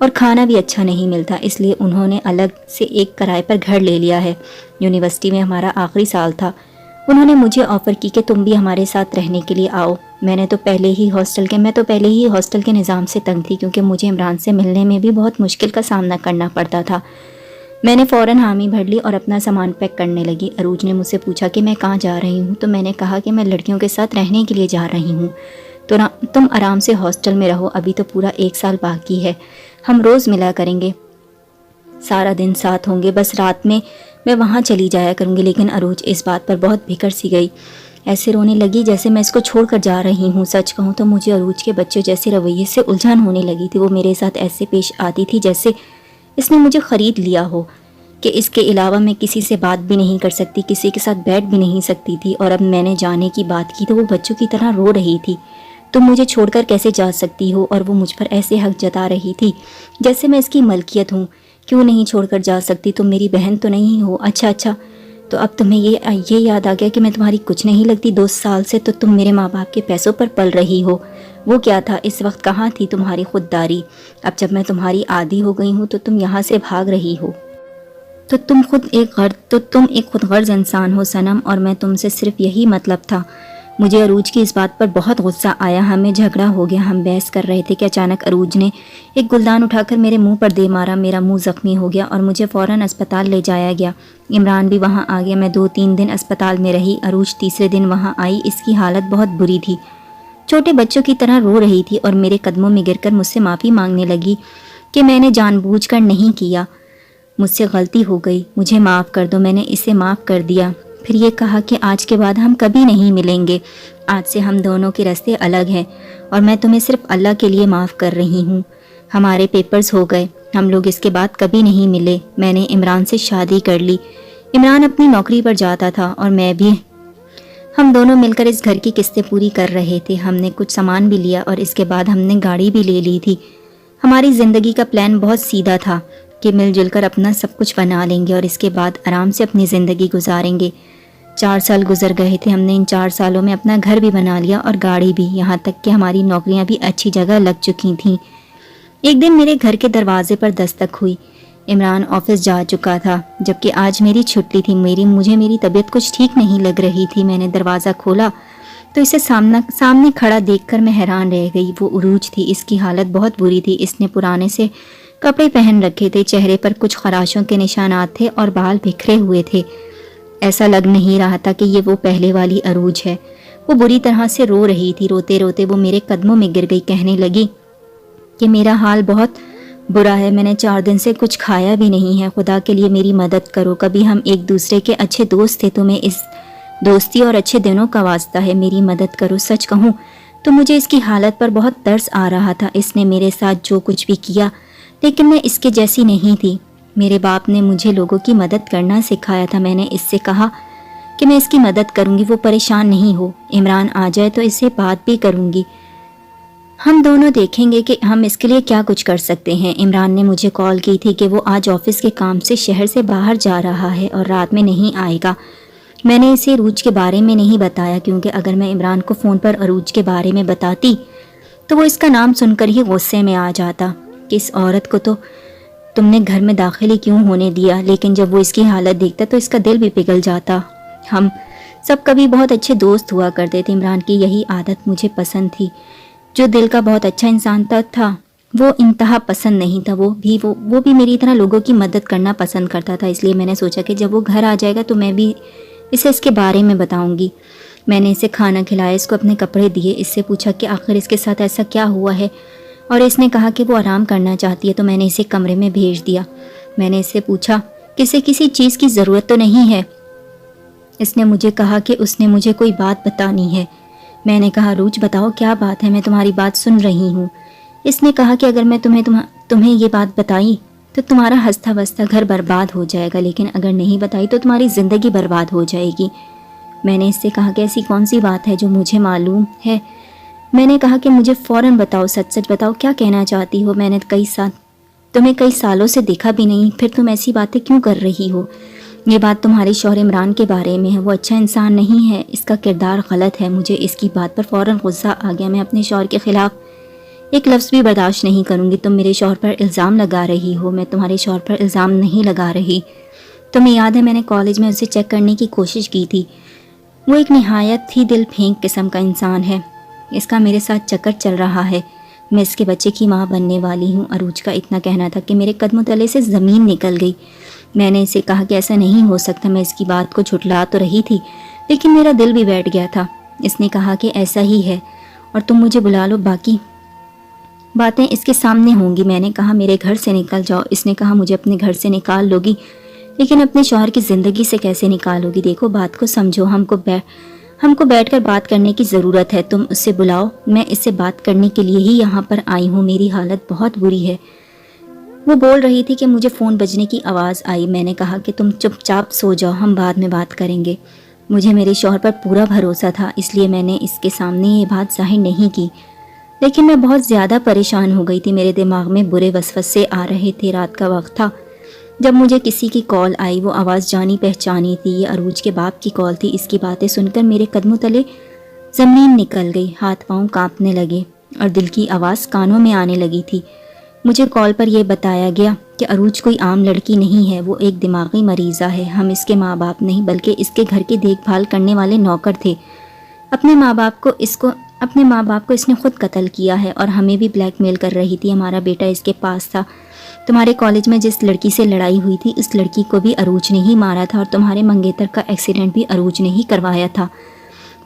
اور کھانا بھی اچھا نہیں ملتا، اس لیے انہوں نے الگ سے ایک کرائے پر گھر لے لیا ہے۔ یونیورسٹی میں ہمارا آخری سال تھا، انہوں نے مجھے آفر کی کہ تم بھی ہمارے ساتھ رہنے کے لیے آؤ۔ میں تو پہلے ہی ہاسٹل کے نظام سے تنگ تھی، کیونکہ مجھے عمران سے ملنے میں بھی بہت مشکل کا سامنا کرنا پڑتا تھا۔ میں نے فوراً حامی بھر لی اور اپنا سامان پیک کرنے لگی۔ عروج نے مجھ سے پوچھا کہ میں کہاں جا رہی ہوں، تو میں نے کہا کہ میں لڑکیوں کے ساتھ رہنے کے لیے جا رہی ہوں۔ تو تم آرام سے ہاسٹل میں رہو، ابھی تو پورا 1 سال باقی ہے، ہم روز ملا کریں گے، سارا دن ساتھ ہوں گے، بس رات میں وہاں چلی جایا کروں گی۔ لیکن عروج اس بات پر بہت بھکر سی گئی، ایسے رونے لگی جیسے میں اس کو چھوڑ کر جا رہی ہوں۔ سچ کہوں تو مجھے عروج کے بچے جیسے رویے سے الجھن ہونے لگی تھی۔ وہ میرے ساتھ ایسے پیش آتی تھی جیسے اس نے مجھے خرید لیا ہو، کہ اس کے علاوہ میں کسی سے بات بھی نہیں کر سکتی، کسی کے ساتھ بیٹھ بھی نہیں سکتی تھی۔ اور اب میں نے جانے کی بات کی تو وہ بچوں کی طرح رو رہی تھی، تم مجھے چھوڑ کر کیسے جا سکتی ہو؟ اور وہ مجھ پر ایسے حق جتا رہی تھی جیسے میں اس کی ملکیت ہوں۔ کیوں نہیں چھوڑ کر جا سکتی؟ تم میری بہن تو نہیں ہو؟ اچھا، تو اب تمہیں یہ یاد آ گیا کہ میں تمہاری کچھ نہیں لگتی؟ 2 سال سے تو تم میرے ماں باپ کے پیسوں پر پل رہی ہو۔ وہ کیا تھا اس وقت؟ کہاں تھی تمہاری خودداری؟ اب جب میں تمہاری عادی ہو گئی ہوں تو تم یہاں سے بھاگ رہی ہو۔ تو تم ایک خود غرض انسان ہو صنم، اور میں تم سے صرف یہی مطلب تھا۔ مجھے عروج کی اس بات پر بہت غصہ آیا۔ ہمیں جھگڑا ہو گیا، ہم بحث کر رہے تھے کہ اچانک عروج نے ایک گلدان اٹھا کر میرے منہ پر دے مارا۔ میرا منہ زخمی ہو گیا اور مجھے فوراً اسپتال لے جایا گیا۔ عمران بھی وہاں آ گیا۔ میں 2-3 دن اسپتال میں رہی۔ عروج تیسرے دن وہاں آئی، اس کی حالت بہت بری تھی، چھوٹے بچوں کی طرح رو رہی تھی اور میرے قدموں میں گر کر مجھ سے معافی مانگنے لگی کہ میں نے جان بوجھ کر نہیں کیا، مجھ سے غلطی ہو گئی، مجھے معاف کر دو۔ میں نے اسے معاف کر دیا، پھر یہ کہا کہ آج کے بعد ہم کبھی نہیں ملیں گے، آج سے ہم دونوں کے راستے الگ ہیں اور میں تمہیں صرف اللہ کے لیے معاف کر رہی ہوں۔ ہمارے پیپرز ہو گئے، ہم لوگ اس کے بعد کبھی نہیں ملے۔ میں نے عمران سے شادی کر لی۔ عمران اپنی نوکری پر جاتا تھا اور میں بھی۔ ہم دونوں مل کر اس گھر کی قسطیں پوری کر رہے تھے۔ ہم نے کچھ سامان بھی لیا اور اس کے بعد ہم نے گاڑی بھی لے لی تھی۔ ہماری زندگی کا پلان بہت سیدھا تھا کہ مل جل کر اپنا سب کچھ بنا لیں گے اور اس کے بعد آرام سے اپنی زندگی گزاریں گے۔ 4 سال گزر گئے تھے، ہم نے ان 4 سالوں میں اپنا گھر بھی بنا لیا اور گاڑی بھی، یہاں تک کہ ہماری نوکریاں بھی اچھی جگہ لگ چکی تھیں۔ ایک دن میرے گھر کے دروازے پر دستک ہوئی۔ عمران آفس جا چکا تھا، جبکہ آج میری چھٹی تھی۔ مجھے میری طبیعت کچھ ٹھیک نہیں لگ رہی تھی۔ میں نے دروازہ کھولا تو اسے سامنے کھڑا دیکھ کر میں حیران رہ گئی۔ وہ عروج تھی، اس کی حالت بہت بری تھی۔ اس نے پرانے سے کپڑے پہن رکھے تھے، چہرے پر کچھ خراشوں کے نشانات تھے اور بال بکھرے ہوئے تھے۔ ایسا لگ نہیں رہا تھا کہ یہ وہ پہلے والی عروج ہے۔ وہ بری طرح سے رو رہی تھی۔ روتے روتے وہ میرے قدموں میں گر گئی، کہنے لگی کہ میرا حال بہت برا ہے، میں نے 4 دن سے کچھ کھایا بھی نہیں ہے، خدا کے لیے میری مدد کرو۔ کبھی ہم ایک دوسرے کے اچھے دوست تھے، تمہیں اس دوستی اور اچھے دنوں کا واسطہ ہے، میری مدد کرو۔ سچ کہوں تو مجھے اس کی حالت پر بہت ترس آ رہا تھا۔ اس نے میرے ساتھ جو کچھ بھی کیا، لیکن میں اس کے جیسی نہیں تھی۔ میرے باپ نے مجھے لوگوں کی مدد کرنا سکھایا تھا۔ میں نے اس سے کہا کہ میں اس کی مدد کروں گی، وہ پریشان نہیں ہو۔ عمران آ جائے تو اس سے بات بھی کروں گی، ہم دونوں دیکھیں گے کہ ہم اس کے لیے کیا کچھ کر سکتے ہیں۔ عمران نے مجھے کال کی تھی کہ وہ آج آفس کے کام سے شہر سے باہر جا رہا ہے اور رات میں نہیں آئے گا۔ میں نے اسے عروج کے بارے میں نہیں بتایا، کیونکہ اگر میں عمران کو فون پر عروج کے بارے میں بتاتی تو وہ اس کا نام سن کر ہی غصے میں آ جاتا کہ اس عورت کو تو تم نے گھر میں داخل ہی کیوں ہونے دیا۔ لیکن جب وہ اس کی حالت دیکھتا تو اس کا دل بھی پگھل جاتا۔ ہم سب کبھی بہت اچھے دوست ہوا کرتے تھے۔ عمران کی یہی عادت مجھے پسند تھی۔ جو دل کا بہت اچھا انسان تھا، وہ انتہا پسند نہیں تھا، وہ بھی میری طرح لوگوں کی مدد کرنا پسند کرتا تھا۔ اس لیے میں نے سوچا کہ جب وہ گھر آ جائے گا تو میں بھی اسے اس کے بارے میں بتاؤں گی۔ میں نے اسے کھانا کھلایا، اس کو اپنے کپڑے دیے، اس سے پوچھا کہ آخر اس کے ساتھ ایسا کیا ہوا ہے، اور اس نے کہا کہ وہ آرام کرنا چاہتی ہے، تو میں نے اسے کمرے میں بھیج دیا۔ میں نے اس سے پوچھا کہ اسے کسی چیز کی ضرورت تو نہیں ہے۔ اس نے مجھے کہا کہ اس نے مجھے کوئی بات بتانی ہے۔ میں نے کہا عروج بتاؤ کیا بات ہے، میں تمہاری بات سن رہی ہوں۔ اس نے کہا کہ اگر میں تمہیں یہ بات بتائی تو تمہارا ہنستا بستا گھر برباد ہو جائے گا، لیکن اگر نہیں بتائی تو تمہاری زندگی برباد ہو جائے گی۔ میں نے اس سے کہا کہ ایسی کون سی بات ہے جو مجھے معلوم ہے؟ میں نے کہا کہ مجھے فوراً بتاؤ، سچ سچ بتاؤ، کیا کہنا چاہتی ہو؟ میں نے تمہیں کئی سالوں سے دیکھا بھی نہیں، پھر تم ایسی باتیں کیوں کر رہی ہو؟ یہ بات تمہارے شوہر عمران کے بارے میں ہے، وہ اچھا انسان نہیں ہے، اس کا کردار غلط ہے۔ مجھے اس کی بات پر فوراً غصہ آ گیا۔ میں اپنے شوہر کے خلاف ایک لفظ بھی برداشت نہیں کروں گی۔ تم میرے شوہر پر الزام لگا رہی ہو۔ میں تمہارے شوہر پر الزام نہیں لگا رہی۔ تمہیں یاد ہے میں نے کالج میں اسے چیک کرنے کی کوشش کی تھی۔ وہ ایک نہایت ہی دل پھینک قسم کا انسان ہے۔ اس کا میرے ساتھ چکر چل رہا ہے۔ میں اس کے بچے کی ماں بننے والی ہوں۔ عروج کا اتنا کہنا تھا کہ میرے قدموں تلے سے زمین نکل گئی۔ میں نے اسے کہا کہ ایسا نہیں ہو سکتا۔ میں اس کی بات کو جھٹلا تو رہی تھی لیکن میرا دل بھی بیٹھ گیا تھا۔ اس نے کہا کہ ایسا ہی ہے اور تم مجھے بلا لو، باقی باتیں اس کے سامنے ہوں گی۔ میں نے کہا میرے گھر سے نکل جاؤ۔ اس نے کہا مجھے اپنے گھر سے نکال لو گی لیکن اپنے شوہر کی زندگی سے کیسے نکالو گی؟ دیکھو بات کو سمجھو، ہم کو بیٹھ کر بات کرنے کی ضرورت ہے۔ تم اسے بلاؤ، میں اس سے بات کرنے کے لیے ہی یہاں پر آئی ہوں۔ میری حالت بہت بری ہے۔ وہ بول رہی تھی کہ مجھے فون بجنے کی آواز آئی۔ میں نے کہا کہ تم چپ چاپ سو جاؤ، ہم بعد میں بات کریں گے۔ مجھے میرے شوہر پر پورا بھروسہ تھا، اس لیے میں نے اس کے سامنے یہ بات ظاہر نہیں کی، لیکن میں بہت زیادہ پریشان ہو گئی تھی۔ میرے دماغ میں برے وسوسے آ رہے تھے۔ رات کا وقت تھا جب مجھے کسی کی کال آئی۔ وہ آواز جانی پہچانی تھی۔ یہ عروج کے باپ کی کال تھی۔ اس کی باتیں سن کر میرے قدموں تلے زمین نکل گئی، ہاتھ پاؤں کانپنے لگے اور دل کی آواز کانوں میں آنے لگی تھی۔ مجھے کال پر یہ بتایا گیا کہ عروج کوئی عام لڑکی نہیں ہے، وہ ایک دماغی مریضہ ہے۔ ہم اس کے ماں باپ نہیں بلکہ اس کے گھر کی دیکھ بھال کرنے والے نوکر تھے۔ اپنے ماں باپ کو اس نے خود قتل کیا ہے اور ہمیں بھی بلیک میل کر رہی تھی۔ ہمارا بیٹا اس کے پاس تھا۔ تمہارے کالج میں جس لڑکی سے لڑائی ہوئی تھی اس لڑکی کو بھی عروج نے ہی مارا تھا اور تمہارے منگیتر کا ایکسیڈنٹ بھی عروج نے ہی کروایا تھا۔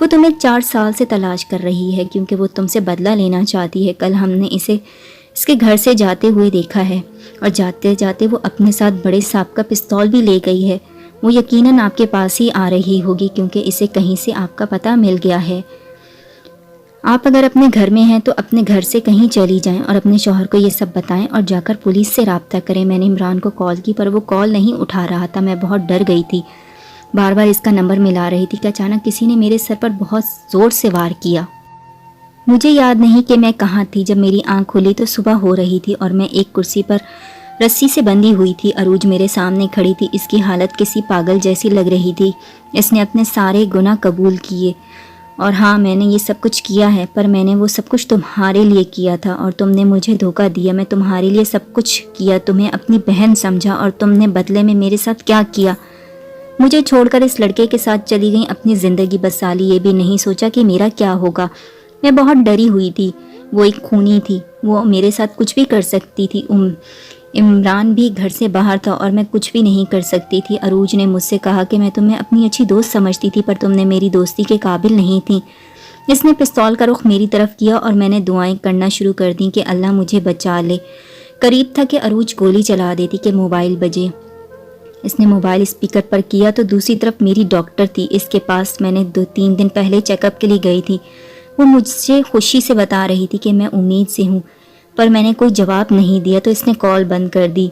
وہ تمہیں 4 سال سے تلاش کر رہی ہے کیونکہ وہ تم سے بدلہ لینا چاہتی ہے۔ کل ہم نے اسے اس کے گھر سے جاتے ہوئے دیکھا ہے اور جاتے جاتے وہ اپنے ساتھ بڑے سانپ کا پستول بھی لے گئی ہے۔ وہ یقیناً آپ کے پاس ہی آ رہی ہوگی کیونکہ اسے کہیں سے آپ کا پتہ مل گیا ہے۔ آپ اگر اپنے گھر میں ہیں تو اپنے گھر سے کہیں چلی جائیں اور اپنے شوہر کو یہ سب بتائیں اور جا کر پولیس سے رابطہ کریں۔ میں نے عمران کو کال کی پر وہ کال نہیں اٹھا رہا تھا۔ میں بہت ڈر گئی تھی، بار بار اس کا نمبر ملا رہی تھی کہ اچانک کسی نے میرے سر پر بہت زور سے وار کیا۔ مجھے یاد نہیں کہ میں کہاں تھی۔ جب میری آنکھ کھلی تو صبح ہو رہی تھی اور میں ایک کرسی پر رسی سے بندھی ہوئی تھی۔ عروج میرے سامنے کھڑی تھی۔ اس کی حالت کسی پاگل جیسی لگ رہی تھی۔ اس نے اپنے سارے گناہ قبول کیے اور ہاں میں نے یہ سب کچھ کیا ہے، پر میں نے وہ سب کچھ تمہارے لیے کیا تھا اور تم نے مجھے دھوکہ دیا۔ میں تمہارے لیے سب کچھ کیا، تمہیں اپنی بہن سمجھا اور تم نے بدلے میں میرے ساتھ کیا کیا؟ مجھے چھوڑ کر اس لڑکے کے ساتھ چلی گئی، اپنی زندگی بسا لی۔ یہ بھی نہیں سوچا کہ میرا کیا ہوگا۔ میں بہت ڈری ہوئی تھی۔ وہ ایک خونی تھی، وہ میرے ساتھ کچھ بھی کر سکتی تھی۔ عمران بھی گھر سے باہر تھا اور میں کچھ بھی نہیں کر سکتی تھی۔ عروج نے مجھ سے کہا کہ میں تمہیں اپنی اچھی دوست سمجھتی تھی پر تم نے میری دوستی کے قابل نہیں تھی۔ اس نے پستول کا رخ میری طرف کیا اور میں نے دعائیں کرنا شروع کر دیں کہ اللہ مجھے بچا لے۔ قریب تھا کہ عروج گولی چلا دیتی کہ موبائل بجے۔ اس نے موبائل اسپیکر پر کیا تو دوسری طرف میری ڈاکٹر تھی، اس کے پاس میں نے 2-3 دن پہلے چیک اپ کے لیے گئی تھی۔ وہ مجھ سے خوشی سے بتا رہی تھی کہ میں امید سے ہوں، پر میں نے کوئی جواب نہیں دیا تو اس نے کال بند کر دی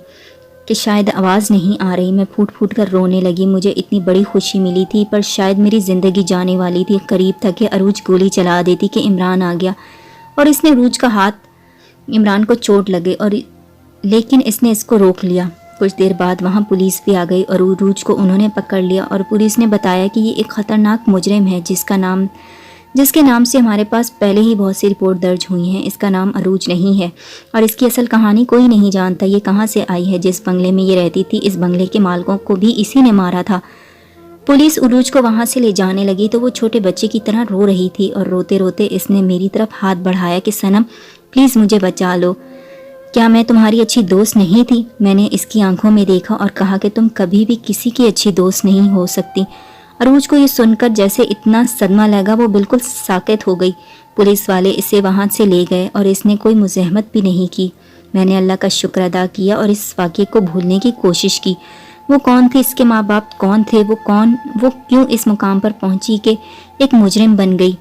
کہ شاید آواز نہیں آ رہی۔ میں پھوٹ پھوٹ کر رونے لگی۔ مجھے اتنی بڑی خوشی ملی تھی پر شاید میری زندگی جانے والی تھی۔ قریب تھا کہ عروج گولی چلا دیتی کہ عمران آ گیا اور اس نے عروج کا ہاتھ عمران کو چوٹ لگے لیکن اس نے اس کو روک لیا۔ کچھ دیر بعد وہاں پولیس بھی آ گئی اور عروج کو انہوں نے پکڑ لیا اور پولیس نے بتایا کہ یہ ایک خطرناک مجرم ہے جس کے نام سے ہمارے پاس پہلے ہی بہت سی رپورٹ درج ہوئی ہیں۔ اس کا نام عروج نہیں ہے اور اس کی اصل کہانی کوئی نہیں جانتا۔ یہ کہاں سے آئی ہے؟ جس بنگلے میں یہ رہتی تھی اس بنگلے کے مالکوں کو بھی اسی نے مارا تھا۔ پولیس عروج کو وہاں سے لے جانے لگی تو وہ چھوٹے بچے کی طرح رو رہی تھی اور روتے روتے اس نے میری طرف ہاتھ بڑھایا کہ سنم پلیز مجھے بچا لو، کیا میں تمہاری اچھی دوست نہیں تھی؟ میں نے اس کی آنکھوں میں دیکھا اور کہا کہ تم کبھی بھی کسی کی اچھی دوست نہیں ہو سکتی۔ عروج کو یہ سن کر جیسے اتنا صدمہ لگا وہ بالکل ساکت ہو گئی۔ پولیس والے اسے وہاں سے لے گئے اور اس نے کوئی مزاحمت بھی نہیں کی۔ میں نے اللہ کا شکر ادا کیا اور اس واقعے کو بھولنے کی کوشش کی۔ وہ کون تھی؟ اس کے ماں باپ کون تھے؟ وہ کیوں اس مقام پر پہنچی کہ ایک مجرم بن گئی؟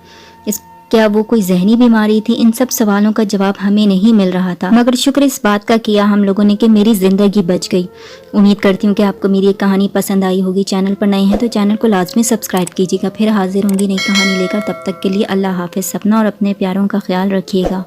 کیا وہ کوئی ذہنی بیماری تھی؟ ان سب سوالوں کا جواب ہمیں نہیں مل رہا تھا، مگر شکر اس بات کا کیا ہم لوگوں نے کہ میری زندگی بچ گئی۔ امید کرتی ہوں کہ آپ کو میری یہ کہانی پسند آئی ہوگی۔ چینل پر نئے ہیں تو چینل کو لازمی سبسکرائب کیجیے گا۔ پھر حاضر ہوں گی نئی کہانی لے کر، تب تک کے لیے اللہ حافظ۔ سپنا اور اپنے پیاروں کا خیال رکھیے گا۔